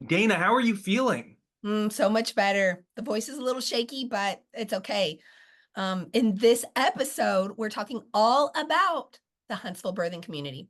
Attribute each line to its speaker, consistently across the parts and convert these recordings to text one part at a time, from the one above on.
Speaker 1: Dana, how are you feeling?
Speaker 2: So much better. The voice is a little shaky, but it's okay. In this episode, we're talking all about the Huntsville birthing community.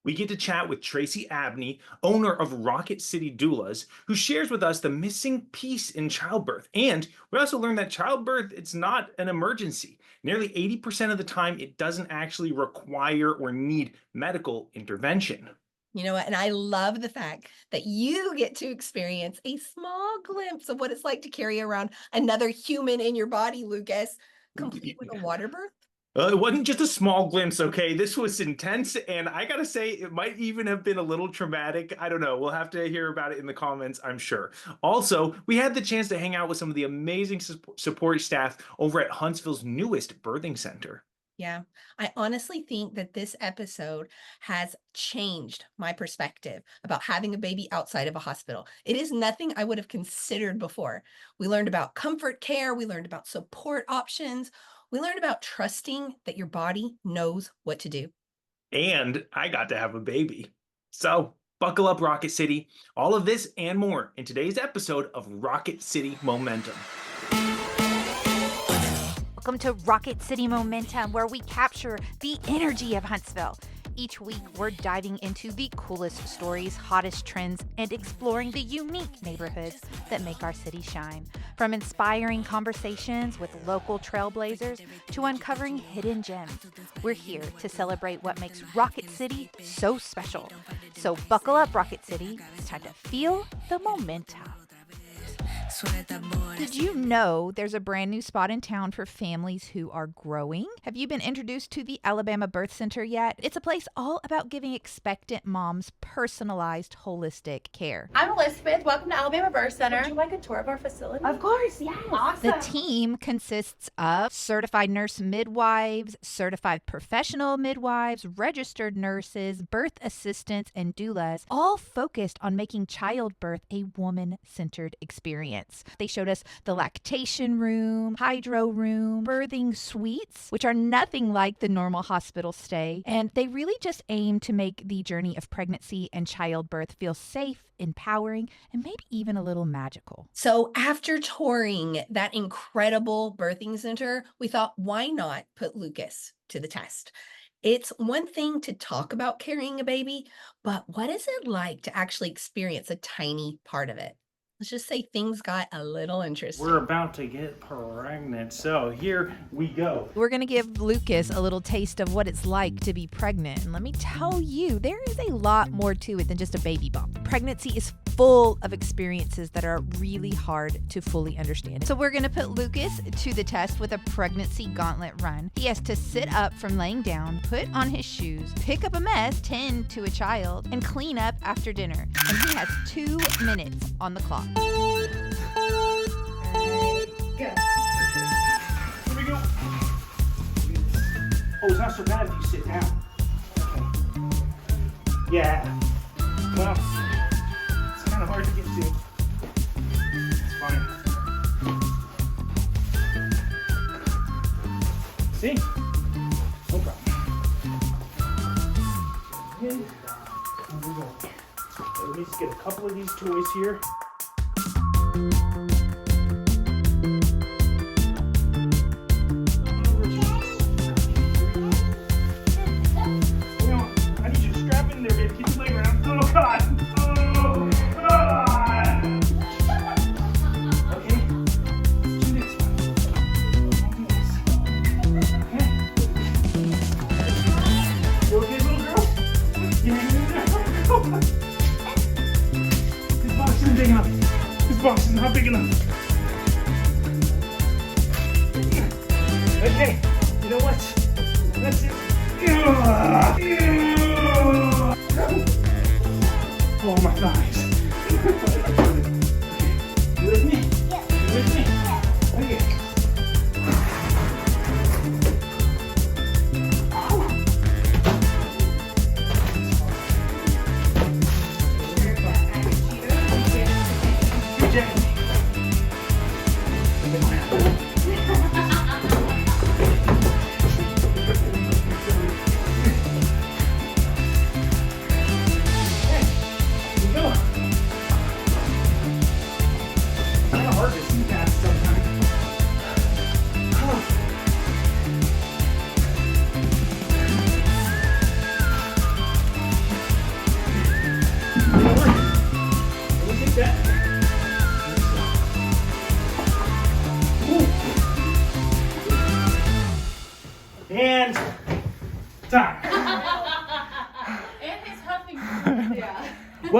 Speaker 1: We get to chat with Tracy Abney, owner of Rocket City Doulas, who shares with us the missing piece in childbirth. And we also learn that childbirth, it's not an emergency. Nearly 80% of the time, it doesn't actually require or need medical intervention.
Speaker 2: You know what? And I love the fact that you get to experience a small glimpse of what it's like to carry around another human in your body, Lucas, complete with a water birth.
Speaker 1: It wasn't just a small glimpse, okay? This was intense, and I gotta say, it might even have been a little traumatic. I don't know. We'll have to hear about it in the comments, I'm sure. Also, we had the chance to hang out with some of the amazing support staff over at Huntsville's newest birthing center.
Speaker 2: Yeah, I honestly think that this episode has changed my perspective about having a baby outside of a hospital. It is nothing I would have considered before. We learned about comfort care, we learned about support options, we learned about trusting that your body knows what to do.
Speaker 1: And I got to have a baby. So, buckle up, Rocket City. All of this and more in today's episode of Rocket City Momentum.
Speaker 3: Welcome to Rocket City Momentum, where we capture the energy of Huntsville. Each week, we're diving into the coolest stories, hottest trends, and exploring the unique neighborhoods that make our city shine. From inspiring conversations with local trailblazers to uncovering hidden gems, we're here to celebrate what makes Rocket City so special. So buckle up, Rocket City. It's time to feel the momentum. Did you know there's a brand new spot in town for families who are growing? Have you been introduced to the Alabama Birth Center yet? It's a place all about giving expectant moms personalized, holistic care.
Speaker 4: I'm Elizabeth. Welcome to Alabama Birth Center. Would you like a tour of our facility?
Speaker 3: Of course, yes.
Speaker 4: Awesome.
Speaker 3: The team consists of certified nurse midwives, certified professional midwives, registered nurses, birth assistants, and doulas, all focused on making childbirth a woman-centered experience. They showed us the lactation room, hydro room, birthing suites, which are nothing like the normal hospital stay. And they really just aim to make the journey of pregnancy and childbirth feel safe, empowering, and maybe even a little magical.
Speaker 2: So, after touring that incredible birthing center, we thought, why not put Lucas to the test? It's one thing to talk about carrying a baby, but what is it like to actually experience a tiny part of it? Let's just say things got a little interesting.
Speaker 1: We're about to get pregnant, so here we go.
Speaker 3: We're going to give Lucas a little taste of what it's like to be pregnant. And let me tell you, there is a lot more to it than just a baby bump. Pregnancy is full of experiences that are really hard to fully understand. So we're going to put Lucas to the test with a pregnancy gauntlet run. He has to sit up from laying down, put on his shoes, pick up a mess, tend to a child, and clean up after dinner. And he has 2 minutes on the clock.
Speaker 4: Go.
Speaker 1: Here we go. Oh, it's not so bad if you sit down. Okay. Yeah. Well, it's kind of hard to get to. It's fine. See? No problem. Okay. Here we go. Okay, let me just get a couple of these toys here. This box is not big enough. Okay, you know what? That's it. Oh, my thighs. Okay, you with me? Yeah. You with me? Yeah. Okay.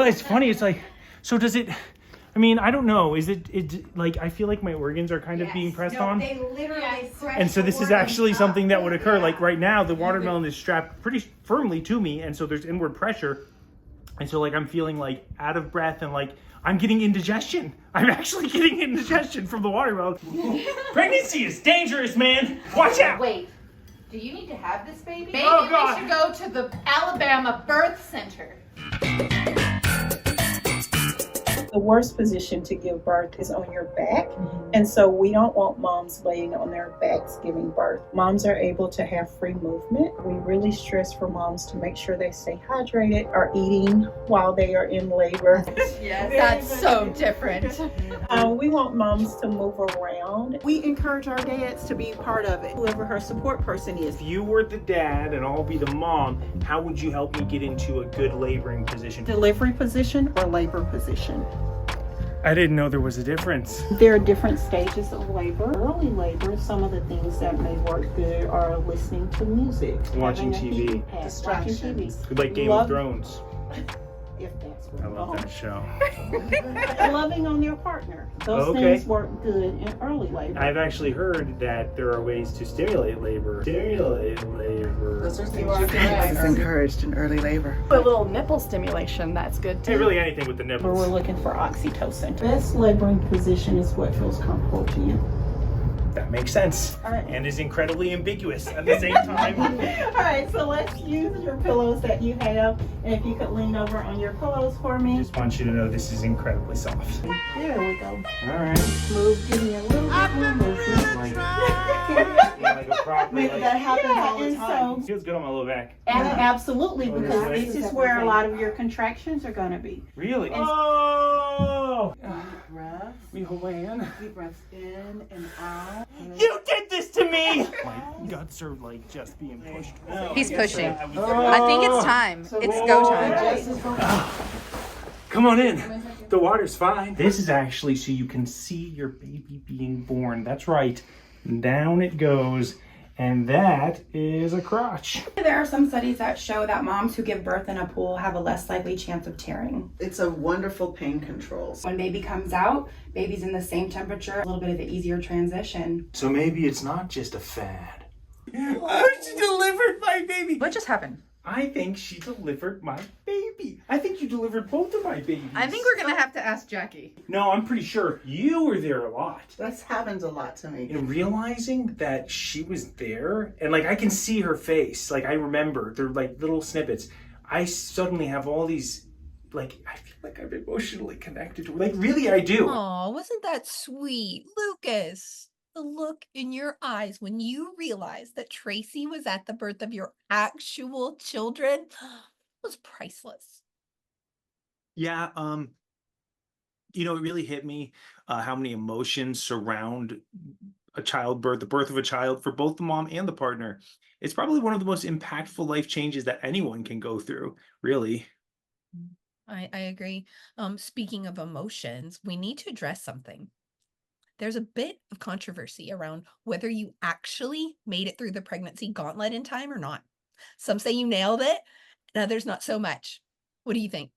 Speaker 1: Well, it's funny. It's like, so does it? I mean, I don't know. Is it like, I feel like my organs are kind of being pressed on.
Speaker 5: They literally press
Speaker 1: And so
Speaker 5: the
Speaker 1: this is
Speaker 5: organs
Speaker 1: actually
Speaker 5: up.
Speaker 1: something that would occur. Like right now, the watermelon is strapped pretty firmly to me, and so there's inward pressure. And so like I'm feeling like out of breath and like I'm getting indigestion. I'm actually getting indigestion from the watermelon. Pregnancy is dangerous, man. Watch out.
Speaker 6: Wait, do you need to have this baby? Maybe
Speaker 1: Oh, God.
Speaker 6: we should go to the Alabama Birth Center.
Speaker 7: The worst position to give birth is on your back. And so we don't want moms laying on their backs giving birth. Moms are able to have free movement. We really stress for moms to make sure they stay hydrated, are eating while they are in labor.
Speaker 6: Yes, that's so different.
Speaker 7: We want moms to move around.
Speaker 8: We encourage our dads to be part of it, whoever her support person is.
Speaker 1: If you were the dad and I'll be the mom, how would you help me get into a good laboring position?
Speaker 7: Delivery position or labor position.
Speaker 1: I didn't know there was a difference.
Speaker 7: There are different stages of labor. Early labor, some of the things that may work good are listening to music,
Speaker 1: Watching
Speaker 7: having a
Speaker 1: TV.
Speaker 7: heat pad, watching TV.
Speaker 1: Like Game of Thrones.
Speaker 7: If that's what
Speaker 1: I love
Speaker 7: you
Speaker 1: that show.
Speaker 7: want. Loving on their partner. Those
Speaker 1: Okay.
Speaker 7: things work good in early labor.
Speaker 1: I've actually heard that there are ways to stimulate labor. Stimulate labor.
Speaker 8: Those are things you can do.
Speaker 9: Encouraged in early labor.
Speaker 4: A little nipple stimulation, that's good too.
Speaker 1: Hey, really anything with the
Speaker 7: Where
Speaker 1: nipples.
Speaker 7: we're looking for oxytocin. Best laboring position is what feels comfortable to you.
Speaker 1: That makes sense.
Speaker 7: All right.
Speaker 1: And is incredibly ambiguous at the same time.
Speaker 7: All right, so let's use your pillows that you have. And if you could lean over on your pillows for me.
Speaker 1: Just want you to know this is incredibly soft.
Speaker 7: There we go.
Speaker 1: All right.
Speaker 7: Move, give me a little bit more movement.
Speaker 1: Like a proper,
Speaker 7: Maybe that happens all the
Speaker 8: and
Speaker 7: time.
Speaker 1: feels good on my lower back.
Speaker 7: Absolutely,
Speaker 1: Oh,
Speaker 7: because
Speaker 1: really?
Speaker 7: this is where a lot of your contractions are going to be.
Speaker 1: Really? Oh!
Speaker 8: Breath,
Speaker 1: We hold my hand.
Speaker 8: deep breaths in and out.
Speaker 1: You did this to me! My guts are like just being pushed.
Speaker 3: He's pushing.
Speaker 1: Oh.
Speaker 3: I think it's time. It's go time.
Speaker 1: Come on in. The water's fine. This is actually so you can see your baby being born. That's right. Down it goes. And that is a crotch.
Speaker 10: There are some studies that show that moms who give birth in a pool have a less likely chance of tearing.
Speaker 9: It's a wonderful pain control.
Speaker 10: When baby comes out, baby's in the same temperature, a little bit of an easier transition.
Speaker 1: So maybe it's not just a fad. Oh, she delivered my baby.
Speaker 6: What just happened?
Speaker 1: I think she delivered my baby. I think you delivered both of my babies.
Speaker 6: I think we're gonna have to ask Jackie.
Speaker 1: No, I'm pretty sure you were there a lot.
Speaker 9: That's happened a lot to me.
Speaker 1: And realizing that she was there, and like I can see her face, like I remember, they're like little snippets. I suddenly have all these, like, I feel like I'm emotionally connected to her. Like, really, I do.
Speaker 2: Oh, wasn't that sweet, Lucas? The look in your eyes when you realized that Tracy was at the birth of your actual children was priceless.
Speaker 1: Yeah, it really hit me how many emotions surround a childbirth, the birth of a child for both the mom and the partner. It's probably one of the most impactful life changes that anyone can go through, really.
Speaker 2: I agree. Speaking of emotions, we need to address something. There's a bit of controversy around whether you actually made it through the pregnancy gauntlet in time or not. Some say you nailed it, and others not so much. What do you think?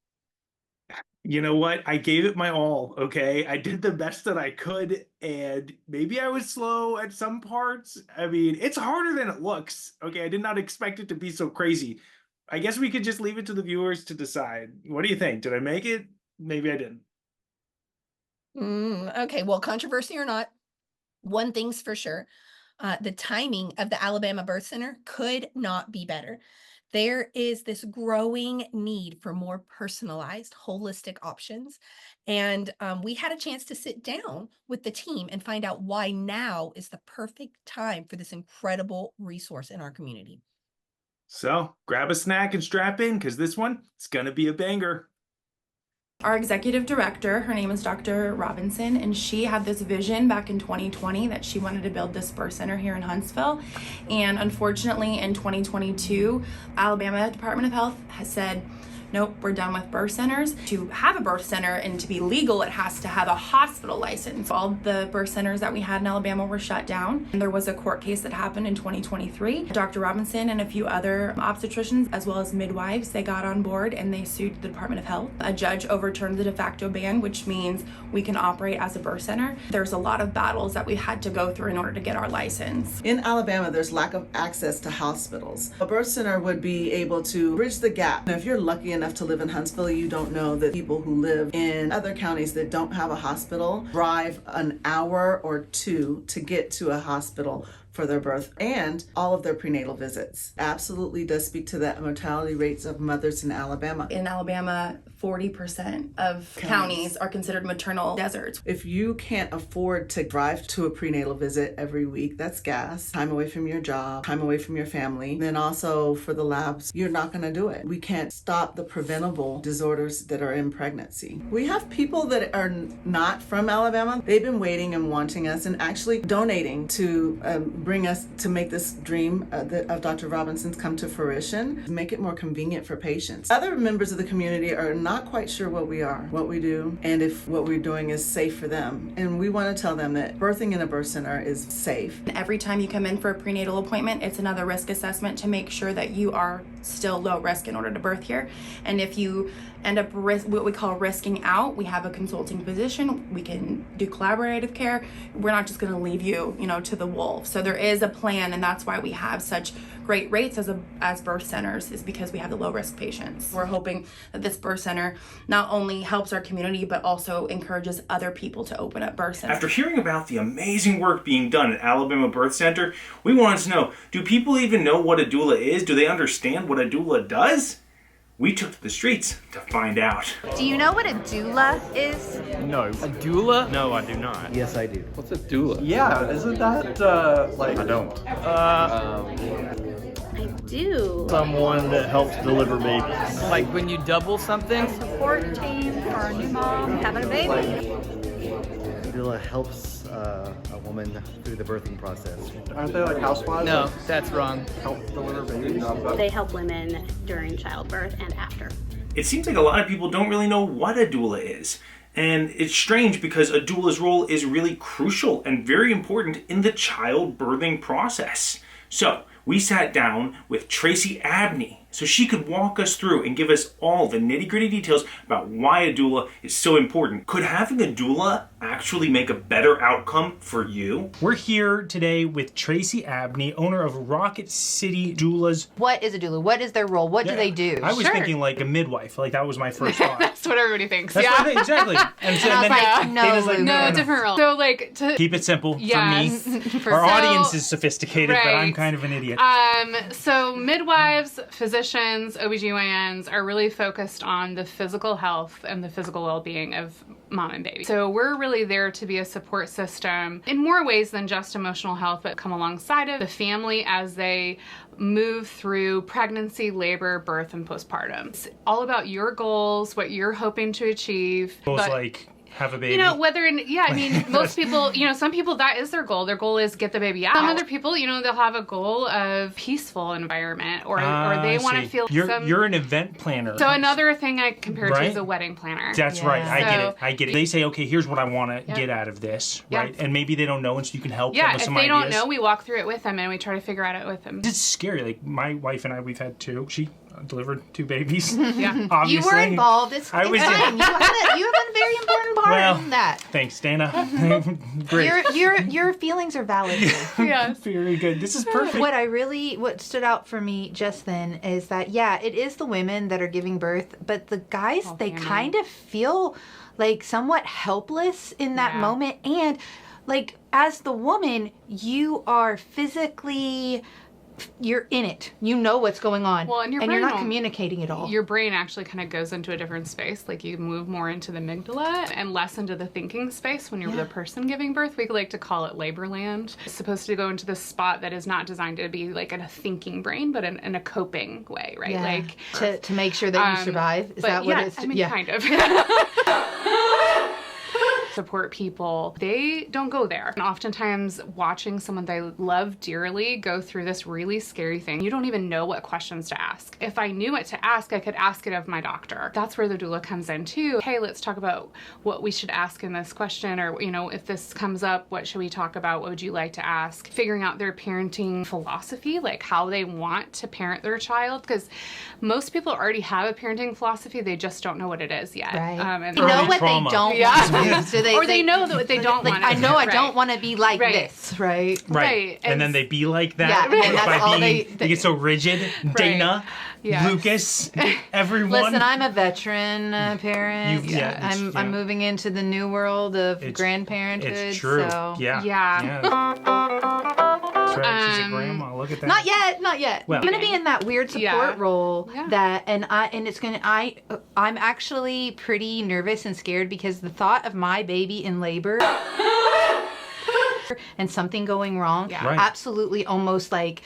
Speaker 1: You know what? I gave it my all, okay? I did the best that I could, and maybe I was slow at some parts. I mean, it's harder than it looks, okay? I did not expect it to be so crazy. I guess we could just leave it to the viewers to decide. What do you think? Did I make it? Maybe I didn't.
Speaker 2: Okay, well, controversy or not, one thing's for sure. The timing of the Alabama Birth Center could not be better. There is this growing need for more personalized, holistic options. And we had a chance to sit down with the team and find out why now is the perfect time for this incredible resource in our community.
Speaker 1: So grab a snack and strap in, because this one, it's going to be a banger.
Speaker 10: Our executive director, her name is Dr. Robinson, and she had this vision back in 2020 that she wanted to build this birth center here in Huntsville. And unfortunately, in 2022, Alabama Department of Health has said, nope, we're done with birth centers. To have a birth center and to be legal, it has to have a hospital license. All the birth centers that we had in Alabama were shut down. And there was a court case that happened in 2023. Dr. Robinson and a few other obstetricians, as well as midwives, they got on board and they sued the Department of Health. A judge overturned the de facto ban, which means we can operate as a birth center. There's a lot of battles that we had to go through in order to get our license.
Speaker 9: In Alabama, there's lack of access to hospitals. A birth center would be able to bridge the gap. Now, if you're lucky enough to live in Huntsville, you don't know that people who live in other counties that don't have a hospital drive an hour or two to get to a hospital for their birth and all of their prenatal visits. Absolutely does speak to the mortality rates of mothers in Alabama.
Speaker 10: In Alabama, 40% of counties are considered maternal deserts.
Speaker 9: If you can't afford to drive to a prenatal visit every week, that's gas, time away from your job, time away from your family. Then also for the labs, you're not going to do it. We can't stop the preventable disorders that are in pregnancy. We have people that are not from Alabama. They've been waiting and wanting us and actually donating to bring us to make this dream of Dr. Robinson's come to fruition, make it more convenient for patients. Other members of the community are not quite sure what we are, what we do, and if what we're doing is safe for them. And we want to tell them that birthing in a birth center is safe.
Speaker 10: Every time you come in for a prenatal appointment, it's another risk assessment to make sure that you are still low risk in order to birth here. And if you end up what we call risking out, we have a consulting physician. We can do collaborative care. We're not just going to leave you, to the wolves. So there is a plan, and that's why we have such great rates as birth centers, is because we have the low risk patients. We're hoping that this birth center not only helps our community, but also encourages other people to open up birth centers.
Speaker 1: After hearing about the amazing work being done at Alabama Birth Center, we wanted to know, do people even know what a doula is? Do they understand what a doula does? We took to the streets to find out.
Speaker 3: Do you know what a doula is?
Speaker 5: No. A doula? No, I do not.
Speaker 11: Yes, I do.
Speaker 5: What's a doula?
Speaker 11: Yeah, isn't that, I don't.
Speaker 12: I do.
Speaker 5: Someone that helps deliver babies. Like when you double something?
Speaker 12: A support team for a new mom having a baby.
Speaker 11: Doula helps a woman through the birthing process.
Speaker 5: Aren't they like housewives? No, that's wrong.
Speaker 11: Help deliver babies?
Speaker 12: They help women during childbirth and after.
Speaker 1: It seems like a lot of people don't really know what a doula is. And it's strange because a doula's role is really crucial and very important in the childbirthing process. So we sat down with Tracy Abney so she could walk us through and give us all the nitty-gritty details about why a doula is so important. Could having a doula actually make a better outcome for you? We're here today with Tracy Abney, owner of Rocket City Doulas.
Speaker 3: What is a doula? What is their role? What do they do?
Speaker 1: I was thinking like a midwife. Like that was my first thought.
Speaker 13: That's what everybody thinks.
Speaker 1: That's what I think, exactly.
Speaker 3: And I was like, no,
Speaker 13: different role. So like to
Speaker 1: keep it simple for me. Our audience is sophisticated, but I'm kind of an idiot.
Speaker 13: So midwives, physicians, OBGYNs are really focused on the physical health and the physical well-being of mom and baby. So we're really there to be a support system in more ways than just emotional health, but come alongside of the family as they move through pregnancy, labor, birth, and postpartum. It's all about your goals, what you're hoping to achieve.
Speaker 1: Goals like have a baby.
Speaker 13: Most people, some people that is their goal. Their goal is get the baby out. Some other people, they'll have a goal of peaceful environment or they want to feel
Speaker 1: You're an event planner.
Speaker 13: So another thing I compare to is a wedding planner.
Speaker 1: That's right. I get it. They say, okay, here's what I want to get out of this, right? And maybe they don't know, and so you can help them with some ideas.
Speaker 13: Yeah, if they don't know, we walk through it with them and we try to figure out it with them.
Speaker 1: It's scary. Like my wife and I, we've had two. She delivered 2 babies.
Speaker 13: Yeah.
Speaker 1: Obviously.
Speaker 3: You were involved. It's fine. You have a very important part in that.
Speaker 1: Thanks, Dana. Great.
Speaker 3: Your feelings are valid.
Speaker 13: Yes.
Speaker 1: Very good. This is perfect.
Speaker 3: What stood out for me just then is that, it is the women that are giving birth, but the guys, they kind of feel like somewhat helpless in that moment. And like, as the woman, you are physically... you're in it. You know what's going on.
Speaker 13: Well, and
Speaker 3: you're not communicating at all.
Speaker 13: Your brain actually kind of goes into a different space. Like you move more into the amygdala and less into the thinking space when you're the person giving birth. We like to call it labor land. It's supposed to go into the spot that is not designed to be like in a thinking brain, but in a coping way, right?
Speaker 3: Yeah.
Speaker 13: Like
Speaker 3: to make sure that you survive. Is that what it's?
Speaker 13: kind of. support people, they don't go there. And oftentimes watching someone they love dearly go through this really scary thing, you don't even know what questions to ask. If I knew what to ask, I could ask it of my doctor. That's where the doula comes in too. Hey, let's talk about what we should ask in this question, or, you know, if this comes up, what should we talk about? What would you like to ask? Figuring out their parenting philosophy, like how they want to parent their child, because most people already have a parenting philosophy, they just don't know what it is yet.
Speaker 3: Right.
Speaker 13: And
Speaker 3: they know what
Speaker 1: trauma.
Speaker 3: they don't want to do.
Speaker 13: Or they know that they don't want
Speaker 3: I
Speaker 13: to.
Speaker 3: know I don't want to be like this, right?
Speaker 1: Right. And then they be like that.
Speaker 3: Yeah, and that's
Speaker 1: by
Speaker 3: all
Speaker 1: being, they get so rigid. Dana, Lucas, everyone.
Speaker 3: Listen, I'm a veteran parent. I'm moving into the new world of grandparenthood.
Speaker 1: It's true.
Speaker 3: So.
Speaker 1: Yeah. That's right. She's a grandma. Look at that.
Speaker 3: Not yet. Well, I'm gonna be in that weird support role I'm actually pretty nervous and scared because the thought of my baby in labor and something going wrong absolutely almost like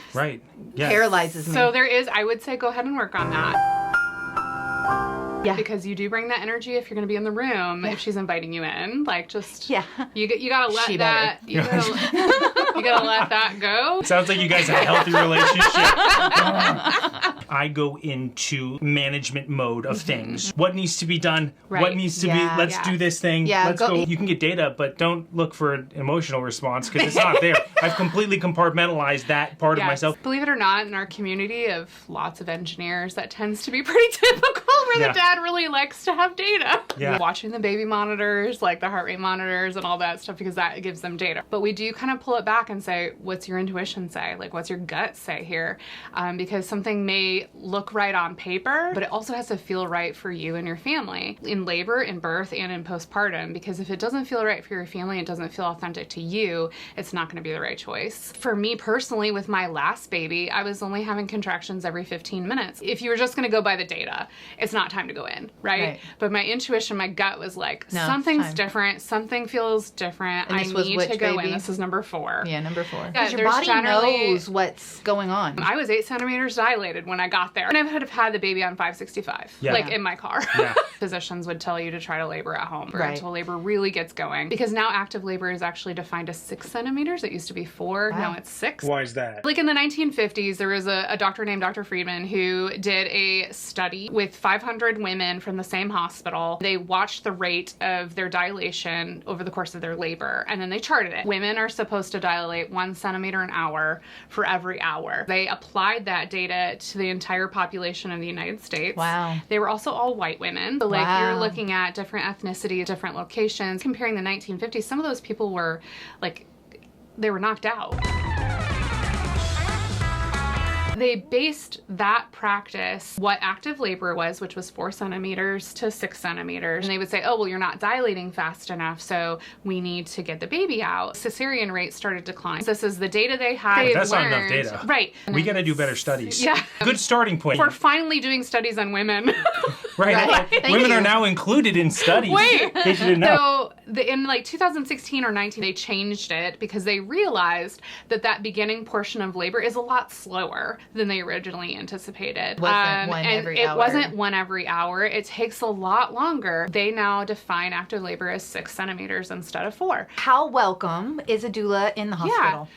Speaker 3: paralyzes me.
Speaker 13: So there is, I would say, go ahead and work on that. Yeah. Because you do bring that energy if you're going to be in the room, if she's inviting you in. Like, just, you gotta let that, you gotta let that go.
Speaker 1: It sounds like you guys have a healthy relationship. I go into management mode of things. What needs to be done? What needs to be, let's do this thing. Let's go. You can get data, but don't look for an emotional response because it's not there. I've completely compartmentalized that part of myself.
Speaker 13: Believe it or not, in our community of lots of engineers, that tends to be pretty typical where the dad really likes to have data. Watching the baby monitors, like the heart rate monitors and all that stuff, because that gives them data. But we do kind of pull it back and say, what's your intuition say? Like, what's your gut say here? Because something may look right on paper, but it also has to feel right for you and your family in labor, in birth, and in postpartum. Because if it doesn't feel right for your family, it doesn't feel authentic to you, it's not going to be the right choice. For me personally, with my last baby, I was only having contractions every 15 minutes. If you were just going to go by the data, it's not time to go in, right? But my intuition, my gut was like, something's different, something feels different.
Speaker 3: And
Speaker 13: I need to go in. This is number 4.
Speaker 3: Yeah, number 4.
Speaker 13: Yeah,
Speaker 3: your body knows what's going on.
Speaker 13: I was 8 centimeters dilated when I got there. And I would have had the baby on 565, like in my car. Physicians would tell you to try to labor at home until labor really gets going. Because now active labor is actually defined as 6 centimeters. It used to be 4, now it's 6.
Speaker 1: Why is that?
Speaker 13: Like in the 1950s, there was a doctor named Dr. Friedman who did a study with 500 women from the same hospital. They watched the rate of their dilation over the course of their labor, and then they charted it. Women are supposed to dilate 1 centimeter an hour for every hour. They applied that data to the entire population of the United States.
Speaker 3: Wow.
Speaker 13: They were also all white women. So like you're looking at different ethnicities, different locations. Comparing the 1950s, some of those people were like, they were knocked out. They based that practice, what active labor was, which was 4 centimeters to 6 centimeters. And they would say, oh, well, you're not dilating fast enough, so we need to get the baby out. Cesarean rates started to decline. This is the data they had.
Speaker 1: That's not enough data.
Speaker 13: Right.
Speaker 1: We got to do better studies.
Speaker 13: Yeah.
Speaker 1: Good starting point.
Speaker 13: We're finally doing studies on women.
Speaker 1: Right. Women are now included in studies.
Speaker 13: Wait.
Speaker 1: They should know.
Speaker 13: So in like 2016 or 19, they changed it because they realized that beginning portion of labor is a lot slower than they originally anticipated.
Speaker 3: It wasn't
Speaker 13: one every hour. It takes a lot longer. They now define active labor as 6 centimeters instead of 4.
Speaker 3: How welcome is a doula in the hospital?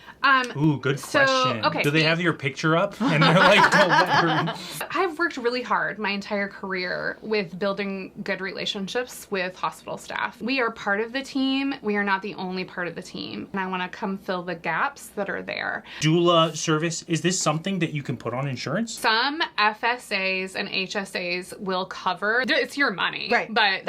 Speaker 1: Ooh, good question.
Speaker 13: Okay,
Speaker 1: do they have your picture up? And they're like,
Speaker 13: I've worked really hard my entire career with building good relationships with hospital staff. We are part of the team. We are not the only part of the team. And I want to come fill the gaps that are there.
Speaker 1: Doula service, is this something that you can put on insurance?
Speaker 13: Some FSAs and HSAs will cover. It's your money.
Speaker 3: Right.
Speaker 13: But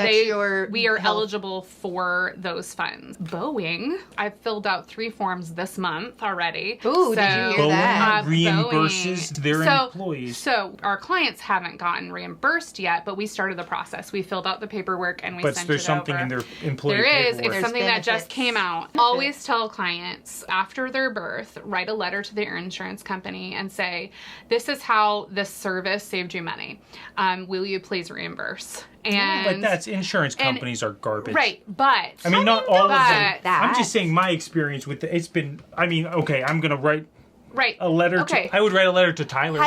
Speaker 13: we are
Speaker 3: health.
Speaker 13: eligible for those funds. Boeing, I've filled out 3 forms this month already.
Speaker 3: Ooh, did you hear that?
Speaker 1: Reimburses their employees.
Speaker 13: So our clients haven't gotten reimbursed yet, but we started the process. We filled out the paperwork and we sent it over.
Speaker 1: But there's something in their employee
Speaker 13: There is.
Speaker 1: paperwork.
Speaker 13: It's something that just came out. Always tell clients after their birth, write a letter to their insurance company and say, this is how this service saved you money. Will you please reimburse?
Speaker 1: But that's insurance companies are garbage.
Speaker 13: Right, but
Speaker 1: I mean, not all of them. I'm just saying my experience with it's been. I mean, okay, I'm gonna write a letter. I would write a letter to Tyler.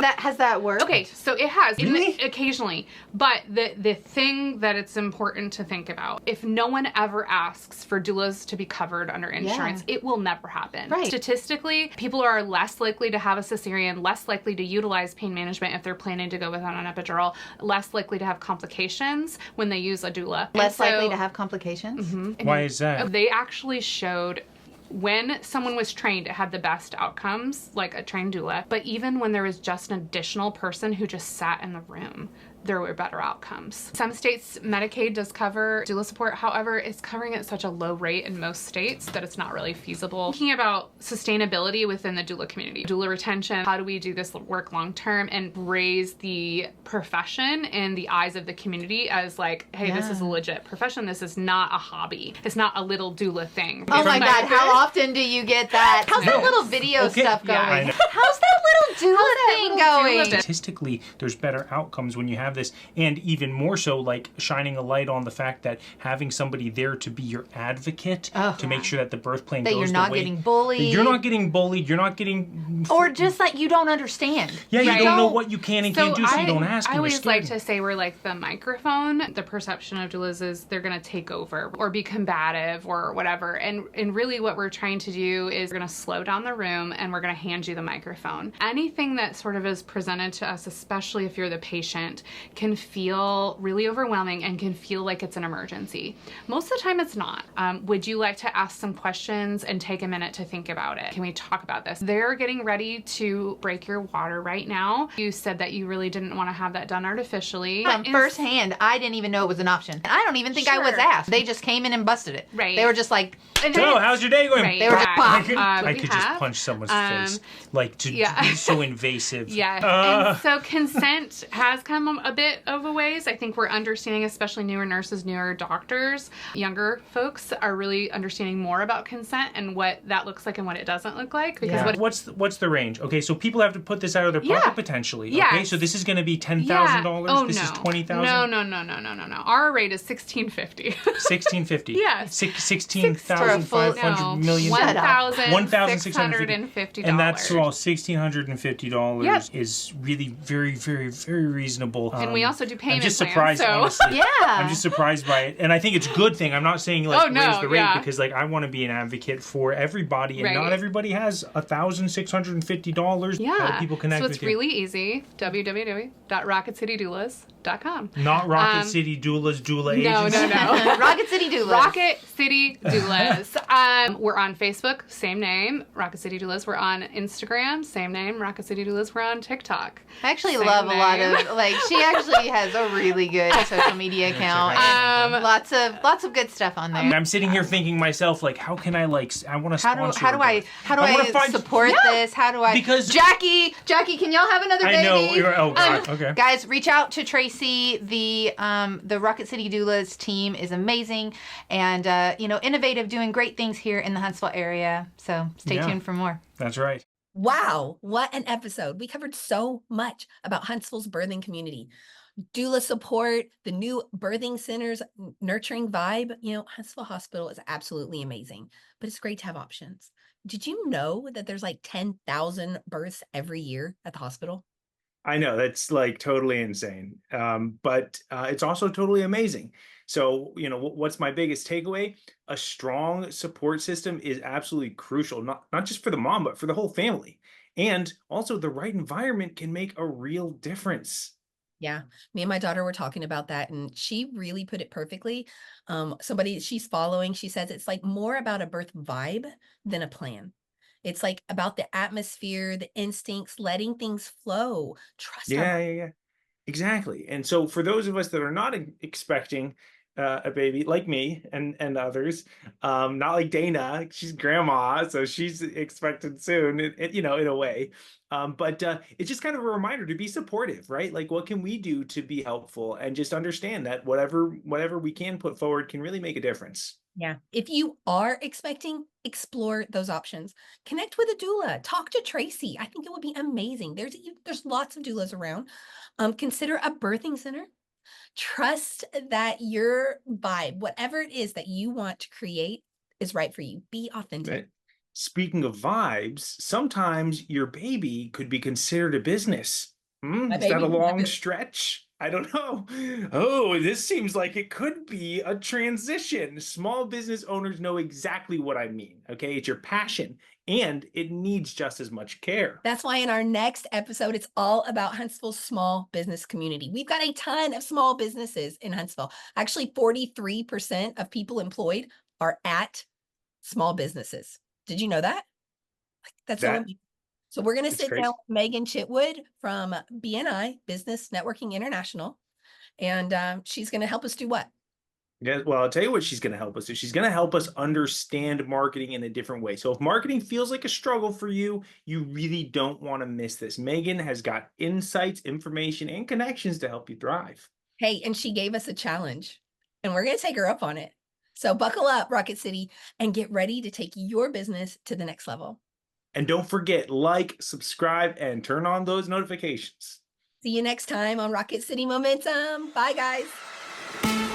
Speaker 3: Has that worked?
Speaker 13: Okay, so it has
Speaker 1: Really?
Speaker 13: occasionally, but the thing that it's important to think about, if no one ever asks for doulas to be covered under insurance, it will never happen.
Speaker 3: Right.
Speaker 13: Statistically, people are less likely to have a cesarean, less likely to utilize pain management if they're planning to go without an epidural, less likely to have complications when they use a doula.
Speaker 3: Less likely to have complications?
Speaker 1: Why is that?
Speaker 13: They actually showed when someone was trained, it had the best outcomes, like a trained doula. But even when there was just an additional person who just sat in the room, there were better outcomes. Some states, Medicaid does cover doula support. However, it's covering at such a low rate in most states that it's not really feasible. Thinking about sustainability within the doula community, doula retention, how do we do this work long term and raise the profession in the eyes of the community as like, hey, this is a legit profession. This is not a hobby. It's not a little doula thing.
Speaker 3: Oh my God, how often do you get that? How's that little video stuff going?
Speaker 1: Yeah,
Speaker 3: How's that little doula thing going?
Speaker 1: Statistically, there's better outcomes when you have this, and even more so, like shining a light on the fact that having somebody there to be your advocate to make sure that the birth plan
Speaker 3: that
Speaker 1: goes
Speaker 3: you're not
Speaker 1: the way,
Speaker 3: getting bullied.
Speaker 1: You're not getting bullied. You're not getting,
Speaker 3: or just like you don't understand.
Speaker 1: Yeah, you don't know what you can and can't do, so you don't ask.
Speaker 13: I always like to say we're like the microphone. The perception of doulas is they're going to take over or be combative or whatever, and really what we're trying to do is we're going to slow down the room and we're going to hand you the microphone. Anything that sort of is presented to us, especially if you're the patient, can feel really overwhelming and can feel like it's an emergency. Most of the time it's not. Would you like to ask some questions and take a minute to think about it? Can we talk about this? They're getting ready to break your water right now. You said that you really didn't want to have that done artificially.
Speaker 3: From firsthand, I didn't even know it was an option. I don't even think I was asked. They just came in and busted it.
Speaker 13: Right.
Speaker 3: They were just like,
Speaker 1: so how's your day going?
Speaker 3: Right. They were just pop.
Speaker 1: I could just punch someone's face, like to be so invasive.
Speaker 13: And so consent has come a bit of a ways. I think we're understanding, especially newer nurses, newer doctors, younger folks are really understanding more about consent and what that looks like and what it doesn't look like. Because
Speaker 1: what's the range? Okay, so people have to put this out of their pocket potentially.
Speaker 13: Yeah.
Speaker 1: Okay, so this is going to be $10,000.
Speaker 13: Oh,
Speaker 1: this is $20,000.
Speaker 13: No. Our rate is $1,650.
Speaker 1: $1,650.
Speaker 13: Yes.
Speaker 1: 16,500 million.
Speaker 13: $1,650.
Speaker 1: And that's all $1,650 is really very, very, very reasonable.
Speaker 13: And we also do payment
Speaker 1: I'm just
Speaker 13: plans,
Speaker 1: surprised, honestly. I'm just surprised by it. And I think it's a good thing. I'm not saying raise the rate because I want to be an advocate for everybody, and not everybody has $1,650.
Speaker 13: Yeah.
Speaker 1: How do people connect with you?
Speaker 13: So it's really easy. www.rocketcitydoulas.com.
Speaker 1: Not Rocket City Doulas, Doula Agency.
Speaker 13: No.
Speaker 3: Rocket City Doulas.
Speaker 13: Rocket City Doulas. We're on Facebook, same name, Rocket City Doulas. We're on Instagram, same name, Rocket City Doulas. We're on TikTok.
Speaker 3: I actually love a lot of, she actually has a really good social media account. Lots of good stuff on there.
Speaker 1: I'm sitting here thinking myself, how can I want to sponsor?
Speaker 3: How do I support this? How do I?
Speaker 1: Because
Speaker 3: Jackie, can y'all have another baby?
Speaker 1: I know. Oh God. Okay.
Speaker 3: Guys, reach out to Tracy. The Rocket City Doulas team is amazing and innovative, doing great things here in the Huntsville area. So stay tuned for more.
Speaker 1: That's right.
Speaker 2: Wow, what an episode. We covered so much about Huntsville's birthing community. Doula support, the new birthing center's nurturing vibe. Huntsville Hospital is absolutely amazing, but it's great to have options. Did you know that there's 10,000 births every year at the hospital?
Speaker 1: I know, that's totally insane. But it's also totally amazing. So, what's my biggest takeaway? A strong support system is absolutely crucial, not just for the mom, but for the whole family. And also the right environment can make a real difference.
Speaker 2: Yeah, me and my daughter were talking about that, and she really put it perfectly. Somebody she's following, she says it's more about a birth vibe than a plan. It's about the atmosphere, the instincts, letting things flow. Trust her.
Speaker 1: Yeah. Exactly. And so for those of us that are not expecting a baby, like me and others, not like Dana, she's grandma, so she's expected soon, in a way. But it's just kind of a reminder to be supportive, right? What can we do to be helpful, and just understand that whatever we can put forward can really make a difference.
Speaker 2: Yeah. If you are expecting, explore those options. Connect with a doula. Talk to Tracy. I think it would be amazing. There's lots of doulas around. Consider a birthing center. Trust that your vibe, whatever it is that you want to create, is right for you. Be authentic.
Speaker 1: Right. Speaking of vibes, sometimes your baby could be considered a business.
Speaker 2: My
Speaker 1: Is that
Speaker 2: baby
Speaker 1: a
Speaker 2: can have
Speaker 1: long
Speaker 2: it.
Speaker 1: stretch? I don't know. Oh, this seems like it could be a transition. Small business owners know exactly what I mean. Okay, it's your passion and it needs just as much care.
Speaker 2: That's why in our next episode, it's all about Huntsville's small business community. We've got a ton of small businesses in Huntsville. Actually, 43% of people employed are at small businesses. Did you know that? That's so
Speaker 1: That
Speaker 2: amazing. So we're going to
Speaker 1: it's
Speaker 2: sit down
Speaker 1: crazy.
Speaker 2: with Megan Chitwood from BNI, Business Networking International, and she's going to help us do what?
Speaker 1: Yeah, well, I'll tell you what she's going to help us do. She's going to help us understand marketing in a different way. So if marketing feels like a struggle for you, you really don't want to miss this. Megan has got insights, information, and connections to help you thrive.
Speaker 2: Hey, and she gave us a challenge, and we're going to take her up on it. So buckle up, Rocket City, and get ready to take your business to the next level.
Speaker 1: And don't forget, like, subscribe, and turn on those notifications.
Speaker 2: See you next time on Rocket City Momentum. Bye, guys.